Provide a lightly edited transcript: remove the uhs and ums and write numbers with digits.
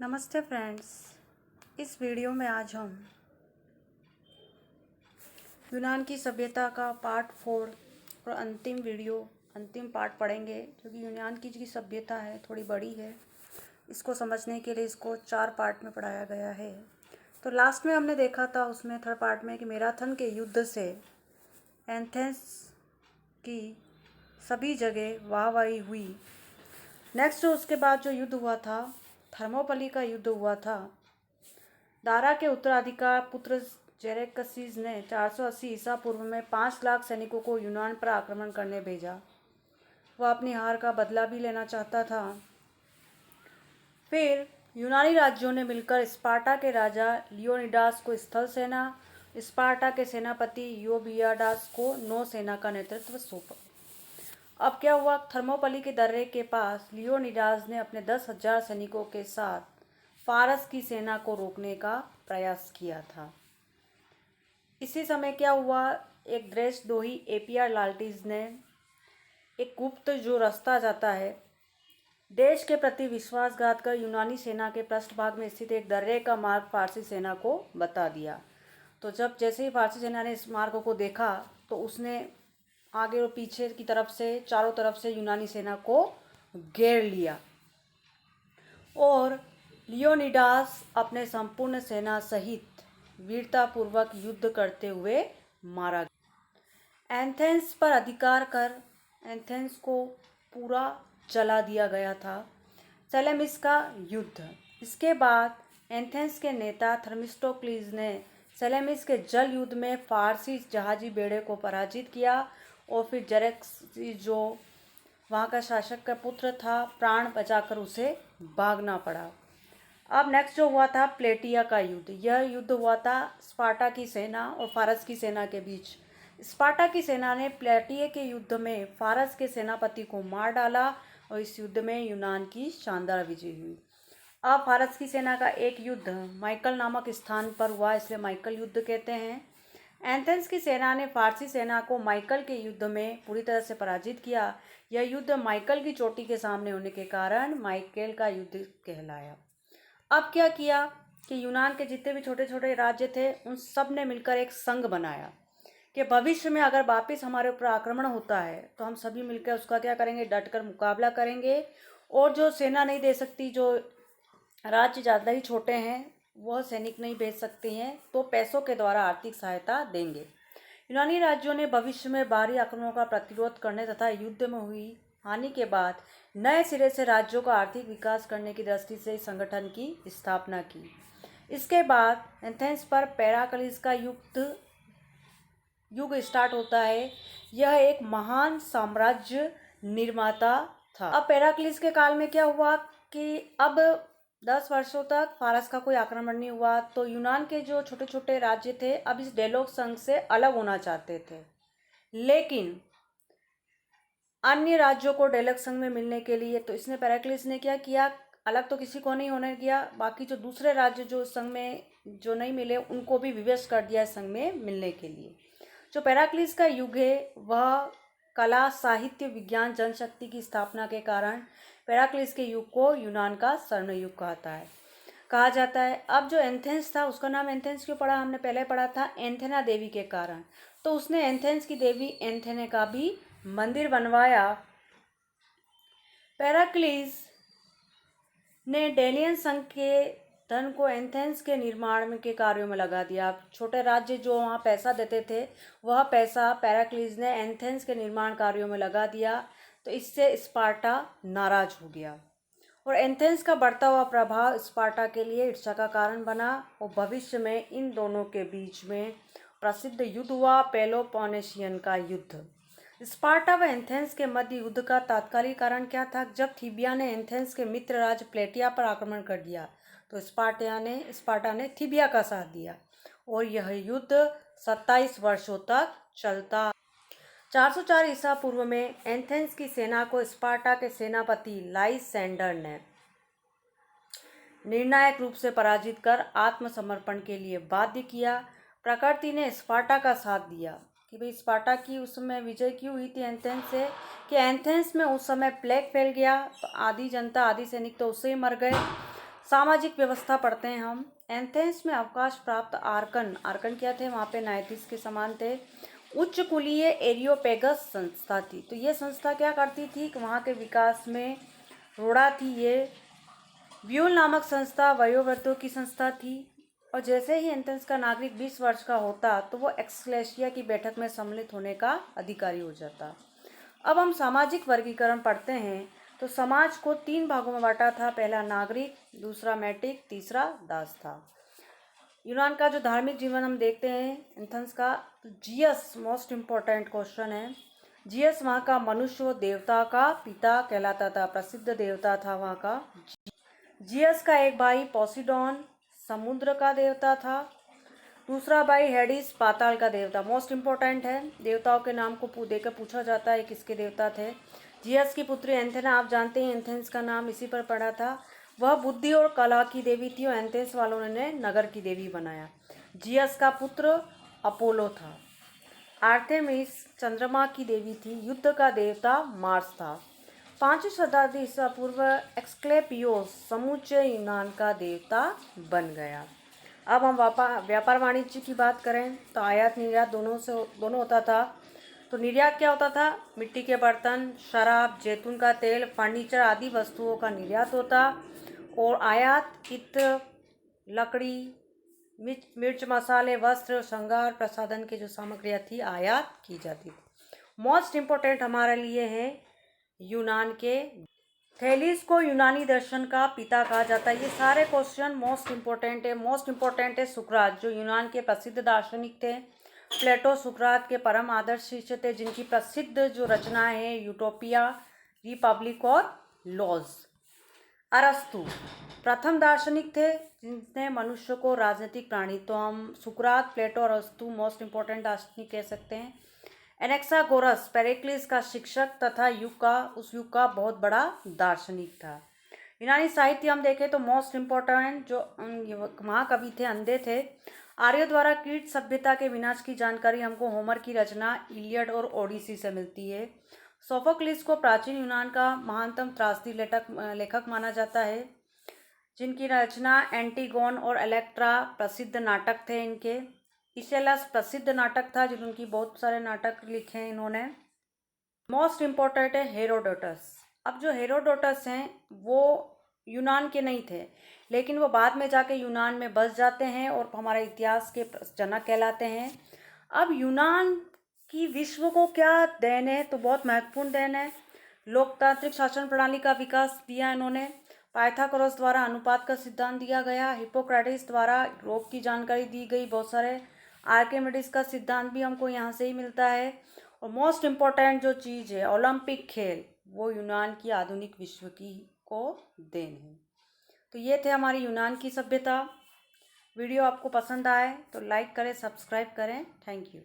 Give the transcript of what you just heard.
नमस्ते फ्रेंड्स। इस वीडियो में आज हम यूनान की सभ्यता का पार्ट 4 और अंतिम पार्ट पढ़ेंगे, क्योंकि यूनान की जो सभ्यता है थोड़ी बड़ी है। इसको समझने के लिए इसको 4 पार्ट में पढ़ाया गया है। तो लास्ट में हमने देखा था उसमें थर्ड पार्ट में कि मैराथन के युद्ध से एथेंस की सभी जगह वाहवाही हुई। नेक्स्ट जो उसके बाद जो युद्ध हुआ था, थर्मोपली का युद्ध हुआ था। दारा के उत्तराधिकार पुत्र जेरेक्सिस ने 480 ईसा पूर्व में 5 लाख सैनिकों को यूनान पर आक्रमण करने भेजा। वह अपनी हार का बदला भी लेना चाहता था। फिर यूनानी राज्यों ने मिलकर स्पार्टा के राजा लियोनिडास को स्थल सेना, स्पार्टा के सेनापति योबियाडास को नौसेना का नेतृत्व सौंपा। अब क्या हुआ, थर्मोपली के दर्रे के पास लियोनिडास ने अपने 10,000 सैनिकों के साथ फारस की सेना को रोकने का प्रयास किया था। इसी समय क्या हुआ, एक देशद्रोही एपियर लाल्टीज ने एक गुप्त जो रास्ता जाता है देश के प्रति विश्वासघात कर यूनानी सेना के पृष्ठभाग में स्थित एक दर्रे का मार्ग फारसी सेना को बता दिया। तो जैसे ही फारसी सेना ने इस मार्ग को देखा तो उसने आगे और पीछे की तरफ से चारों तरफ से यूनानी सेना को घेर लिया और लियोनिडास अपने संपूर्ण सेना सहित वीरतापूर्वक युद्ध करते हुए मारा गया। एथेंस पर अधिकार कर एथेंस को पूरा जला दिया गया था। सेलेमिस का युद्ध। इसके बाद एथेंस के नेता थर्मिस्टोक्लीज ने सेलेमिस के जल युद्ध में फारसी जहाजी बेड़े को पराजित किया और फिर जेरेक्सिस जो वहाँ का शासक का पुत्र था, प्राण बचाकर उसे भागना पड़ा। अब नेक्स्ट जो हुआ था प्लेटिया का युद्ध। यह युद्ध हुआ था स्पार्टा की सेना और फारस की सेना के बीच। स्पार्टा की सेना ने प्लेटिया के युद्ध में फारस के सेनापति को मार डाला और इस युद्ध में यूनान की शानदार विजय हुई। अब फारस की सेना का एक युद्ध माइकल नामक स्थान पर हुआ, इसलिए माइकल युद्ध कहते हैं। एथेंस की सेना ने फारसी सेना को माइकल के युद्ध में पूरी तरह से पराजित किया। यह युद्ध माइकल की चोटी के सामने होने के कारण माइकल का युद्ध कहलाया। अब क्या किया कि यूनान के जितने भी छोटे छोटे राज्य थे उन सब ने मिलकर एक संघ बनाया कि भविष्य में अगर वापस हमारे ऊपर आक्रमण होता है तो हम सभी मिलकर उसका क्या करेंगे, डटकर मुकाबला करेंगे। और जो सेना नहीं दे सकती, जो राज्य ज़्यादा ही छोटे हैं, वह सैनिक नहीं भेज सकते हैं, तो पैसों के द्वारा आर्थिक सहायता देंगे। यूनानी राज्यों ने भविष्य में बाहरी आक्रमणों का प्रतिरोध करने तथा युद्ध में हुई हानि के बाद नए सिरे से राज्यों का आर्थिक विकास करने की दृष्टि से इस संगठन की स्थापना की। इसके बाद एथेंस पर पेराक्लिस का युग स्टार्ट होता है। यह एक महान साम्राज्य निर्माता था। अब पेराक्लिस के काल में क्या हुआ कि अब 10 वर्षों तक फारस का कोई आक्रमण नहीं हुआ, तो यूनान के जो छोटे छोटे राज्य थे अब इस डेलोग संघ से अलग होना चाहते थे। लेकिन अन्य राज्यों को डेलोग संघ में मिलने के लिए तो इसने पेराक्लिस ने क्या किया, अलग तो किसी को नहीं होने दिया, बाकी जो दूसरे राज्य जो संघ में जो नहीं मिले उनको भी विवश कर दिया संघ में मिलने के लिए। जो पेराक्लिस का युग है वह कला, साहित्य, विज्ञान, जनशक्ति की स्थापना के कारण पेराक्लिस के युग को यूनान का स्वर्ण युग कहा जाता है। अब जो एथेंस था उसका नाम एथेंस क्यों पड़ा, हमने पहले पढ़ा था एंथेना देवी के कारण। तो उसने एथेंस की देवी एंथेना का भी मंदिर बनवाया। पेराक्लिस ने डेलियन संघ के धन को एथेंस के निर्माण के कार्यों में लगा दिया। छोटे राज्य जो वहाँ पैसा देते थे वह पैसा पेराक्लिस ने एथेंस के निर्माण कार्यों में लगा दिया, तो इससे स्पार्टा नाराज हो गया और एथेंस का बढ़ता हुआ प्रभाव स्पार्टा के लिए ईर्ष्या का कारण बना और भविष्य में इन दोनों के बीच में प्रसिद्ध युद्ध हुआ, पेलोपोनेशियन का युद्ध। स्पार्टा व एथेंस के मध्य युद्ध का तात्कालिक कारण क्या था, जब थीबिया ने एथेंस के मित्र राज्य प्लेटिया पर आक्रमण कर दिया तो स्पार्टा ने थीबिया का साथ दिया और यह युद्ध 27 वर्षों तक चलता। 404 ईसा पूर्व में एथेंस की सेना को स्पार्टा के सेनापति लाइसेंडर ने निर्णायक रूप से पराजित कर आत्मसमर्पण के लिए बाध्य किया। प्रकृति ने स्पार्टा का साथ दिया कि भाई स्पार्टा की उस समय विजय क्यों हुई थी एथेंस से, कि एथेंस में उस समय प्लेग फैल गया तो आधी जनता, आधी सैनिक तो उससे ही मर गए। सामाजिक व्यवस्था पढ़ते हैं हम। एथेंस में अवकाश प्राप्त आर्कन, आर्कन क्या थे, वहाँ पे नाइथिस के समान थे, उच्च कुलीय एरियोपेगस संस्था थी। तो ये संस्था क्या करती थी कि वहाँ के विकास में रोड़ा थी। ये ब्यूल नामक संस्था वयोवृद्धों की संस्था थी, और जैसे ही एथेंस का नागरिक 20 वर्ष का होता तो वो एक्सक्लेशिया की बैठक में सम्मिलित होने का अधिकारी हो जाता। अब हम सामाजिक वर्गीकरण पढ़ते हैं। तो समाज को 3 भागों में बांटा था, पहला नागरिक, दूसरा मैटिक, तीसरा दास था। यूनान का जो धार्मिक जीवन हम देखते हैं एथेंस का, तो जियस मोस्ट इम्पोर्टेंट क्वेश्चन है। जियस वहाँ का मनुष्य व देवता का पिता कहलाता था, प्रसिद्ध देवता था वहाँ का। जियस का एक भाई पोसिडॉन समुद्र का देवता था, दूसरा भाई हेडिस पाताल का देवता। मोस्ट इम्पोर्टेंट है, देवताओं के नाम को देकर पूछा जाता है किसके देवता थे। जियस की पुत्री एंथेना, आप जानते हैं एथेंस का नाम इसी पर पड़ा था। वह बुद्धि और कला की देवी थी और एथेंस वालों ने नगर की देवी बनाया। जियस का पुत्र अपोलो था। आर्थेमिस चंद्रमा की देवी थी। युद्ध का देवता मार्स था। 5वीं शताब्दी ईसा पूर्व एक्सक्लेपियोस समूचे यूनान का देवता बन गया। अब हम व्यापार वाणिज्य की बात करें तो आयात निर्यात दोनों होता था। तो निर्यात क्या होता था, मिट्टी के बर्तन, शराब, जैतून का तेल, फर्नीचर आदि वस्तुओं का निर्यात होता, और आयात इत्र, लकड़ी, मिर्च मसाले, वस्त्र, श्रृंगार प्रसाधन की जो सामग्रियाँ थी आयात की जाती थी। मोस्ट इम्पोर्टेंट हमारे लिए है यूनान के, थेलीस को यूनानी दर्शन का पिता कहा जाता है। ये सारे क्वेश्चन मोस्ट इम्पोर्टेंट है। मोस्ट इम्पोर्टेंट है सुकरात, जो यूनान के प्रसिद्ध दार्शनिक थे। प्लेटो सुकरात के परम आदर्श शिष्य थे, जिनकी प्रसिद्ध जो रचनाएं हैं यूटोपिया, रिपब्लिक और लॉज। अरस्तु प्रथम दार्शनिक थे जिसने मनुष्य को राजनीतिक प्राणी, तो हम सुकरात, प्लेटो और अरस्तु मोस्ट इम्पोर्टेंट दार्शनिक कह सकते हैं। एनेक्सागोरस पेरिक्लिस का शिक्षक तथा उस युग का बहुत बड़ा दार्शनिक था। यूनानी साहित्य हम देखें तो मोस्ट इम्पोर्टेंट जो महाकवि थे, अंधे थे। आर्यों द्वारा कीट सभ्यता के विनाश की जानकारी हमको होमर की रचना इलियड और ओडिसी से मिलती है। सोफोक्लिस को प्राचीन यूनान का महानतम त्रासदी लेखक माना जाता है, जिनकी रचना एंटीगोन और इलेक्ट्रा प्रसिद्ध नाटक थे इनके। इसेलस प्रसिद्ध नाटक था, जिनकी बहुत सारे नाटक लिखे हैं इन्होंने। मोस्ट इम्पोर्टेंट है हेरोडोटस। अब जो हेरोडोटस हैं वो यूनान के नहीं थे, लेकिन वो बाद में जाके यूनान में बस जाते हैं और हमारे इतिहास के जनक कहलाते हैं। अब यूनान की विश्व को क्या देन है, तो बहुत महत्वपूर्ण देन है। लोकतांत्रिक शासन प्रणाली का विकास दिया इन्होंने। पाइथागोरस द्वारा अनुपात का सिद्धांत दिया गया। हिप्पोक्रेटिस द्वारा योग की जानकारी दी गई बहुत सारे। आर्किमिडीज का सिद्धांत भी हमको यहाँ से ही मिलता है। और मोस्ट इम्पोर्टेंट जो चीज़ है ओलंपिक खेल, वो यूनान की आधुनिक विश्व की को देन है। तो ये थे हमारी यूनान की सभ्यता। वीडियो आपको पसंद आए तो लाइक करें, सब्सक्राइब करें। Thank you.